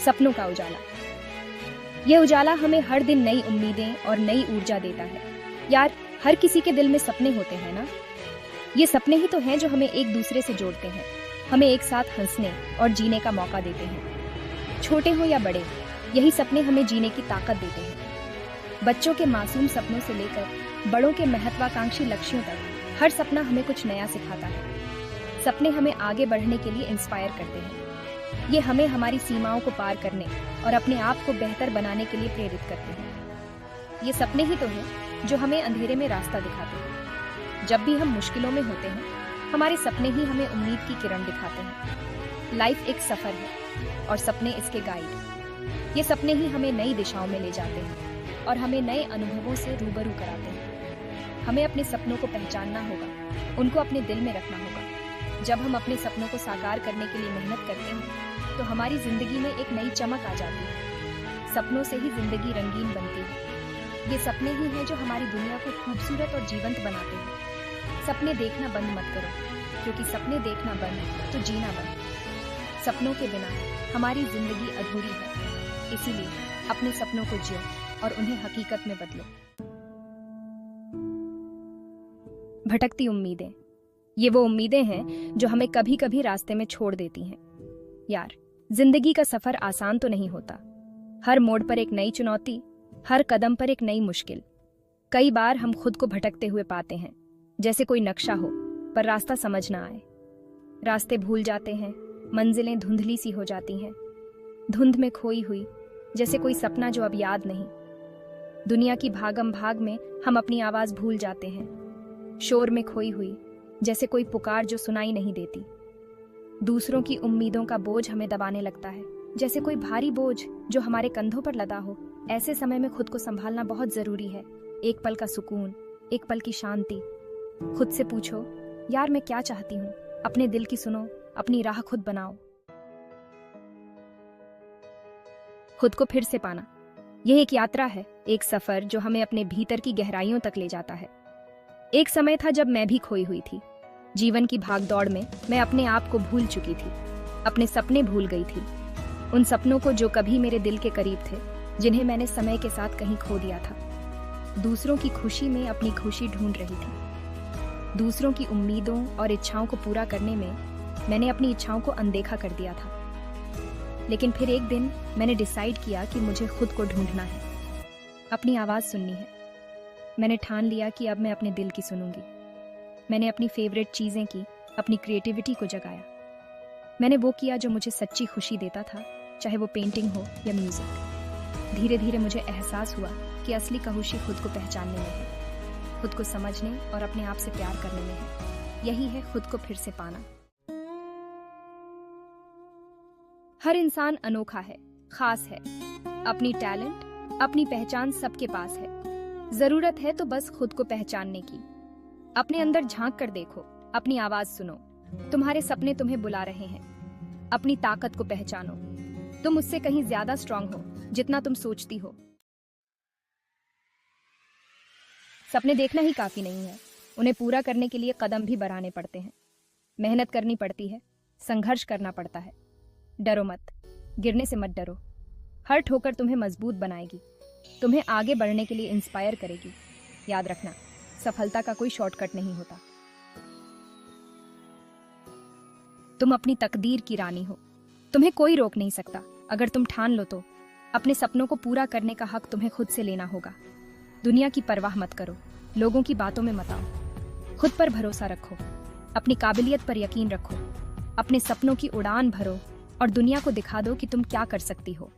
सपनों का उजाला। ये उजाला हमें हर दिन नई उम्मीदें और नई ऊर्जा देता है। यार, हर किसी के दिल में सपने होते हैं ना। ये सपने ही तो हैं जो हमें एक दूसरे से जोड़ते हैं, हमें एक साथ हंसने और जीने का मौका देते हैं। छोटे हो या बड़े, यही सपने हमें जीने की ताकत देते हैं। बच्चों के मासूम सपनों से लेकर बड़ों के महत्वाकांक्षी लक्ष्यों तक, हर सपना हमें कुछ नया सिखाता है। सपने हमें आगे बढ़ने के लिए इंस्पायर करते हैं। ये हमें हमारी सीमाओं को पार करने और अपने आप को बेहतर बनाने के लिए प्रेरित करते हैं। ये सपने ही तो हैं जो हमें अंधेरे में रास्ता दिखाते हैं। जब भी हम मुश्किलों में होते हैं, हमारे सपने ही हमें उम्मीद की किरण दिखाते हैं। लाइफ एक सफर है और सपने इसके गाइड। ये सपने ही हमें नई दिशाओं में ले जाते हैं और हमें नए अनुभवों से रूबरू कराते हैं। हमें अपने सपनों को पहचानना होगा, उनको अपने दिल में रखना होगा। जब हम अपने सपनों को साकार करने के लिए मेहनत करते हैं, तो हमारी जिंदगी में एक नई चमक आ जाती है। सपनों से ही जिंदगी रंगीन बनती है। ये सपने ही हैं जो हमारी दुनिया को खूबसूरत और जीवंत बनाते हैं। सपने देखना बंद मत करो, क्योंकि सपने देखना बंद तो जीना बंद। सपनों के बिना हमारी जिंदगी अधूरी है। इसीलिए अपने सपनों को जियो और उन्हें हकीकत में बदलो। भटकती उम्मीदें, ये वो उम्मीदें हैं जो हमें कभी कभी रास्ते में छोड़ देती हैं। यार, जिंदगी का सफर आसान तो नहीं होता। हर मोड़ पर एक नई चुनौती, हर कदम पर एक नई मुश्किल। कई बार हम खुद को भटकते हुए पाते हैं, जैसे कोई नक्शा हो पर रास्ता समझ ना आए। रास्ते भूल जाते हैं, मंजिलें धुंधली सी हो जाती हैं, धुंध में खोई हुई, जैसे कोई सपना जो अब याद नहीं। दुनिया की भागम भाग में हम अपनी आवाज भूल जाते हैं, शोर में खोई हुई, जैसे कोई पुकार जो सुनाई नहीं देती। दूसरों की उम्मीदों का बोझ हमें दबाने लगता है, जैसे कोई भारी बोझ जो हमारे कंधों पर लदा हो। ऐसे समय में खुद को संभालना बहुत जरूरी है। एक पल का सुकून, एक पल की शांति। खुद से पूछो, यार मैं क्या चाहती हूँ? अपने दिल की सुनो, अपनी राह खुद बनाओ। खुद को फिर से पाना, यह एक यात्रा है, एक सफर जो हमें अपने भीतर की गहराइयों तक ले जाता है। एक समय था जब मैं भी खोई हुई थी। जीवन की भागदौड़ में मैं अपने आप को भूल चुकी थी, अपने सपने भूल गई थी। उन सपनों को जो कभी मेरे दिल के करीब थे, जिन्हें मैंने समय के साथ कहीं खो दिया था। दूसरों की खुशी में अपनी खुशी ढूंढ रही थी। दूसरों की उम्मीदों और इच्छाओं को पूरा करने में मैंने अपनी इच्छाओं को अनदेखा कर दिया था। लेकिन फिर एक दिन मैंने डिसाइड किया कि मुझे खुद को ढूंढना है, अपनी आवाज सुननी है। मैंने ठान लिया कि अब मैं अपने दिल की सुनूंगी। मैंने अपनी फेवरेट चीजें की, अपनी क्रिएटिविटी को जगाया। मैंने वो किया जो मुझे सच्ची खुशी देता था, चाहे वो पेंटिंग हो या म्यूजिक। धीरे धीरे मुझे एहसास हुआ कि असली खुशी खुद को पहचानने में है, खुद को समझने और अपने आप से प्यार करने में है। यही है खुद को फिर से पाना। हर इंसान अनोखा है, खास है। अपनी टैलेंट, अपनी पहचान सबके पास है। जरूरत है तो बस खुद को पहचानने की। अपने अंदर झांक कर देखो, अपनी आवाज सुनो। तुम्हारे सपने तुम्हें बुला रहे हैं। अपनी ताकत को पहचानो। तुम उससे कहीं ज्यादा स्ट्रांग हो जितना तुम सोचती हो। सपने देखना ही काफी नहीं है, उन्हें पूरा करने के लिए कदम भी बढ़ाने पड़ते हैं। मेहनत करनी पड़ती है, संघर्ष करना पड़ता है। डरो मत, गिरने से मत डरो। हर ठोकर तुम्हें मजबूत बनाएगी, तुम्हें आगे बढ़ने के लिए इंस्पायर करेगी। याद रखना, सफलता का कोई शॉर्टकट नहीं होता। तुम अपनी तकदीर की रानी हो, तुम्हें कोई रोक नहीं सकता। अगर तुम ठान लो तो अपने सपनों को पूरा करने का हक तुम्हें खुद से लेना होगा। दुनिया की परवाह मत करो, लोगों की बातों में मत आओ। खुद पर भरोसा रखो, अपनी काबिलियत पर यकीन रखो। अपने सपनों की उड़ान भरो और दुनिया को दिखा दो कि तुम क्या कर सकती हो।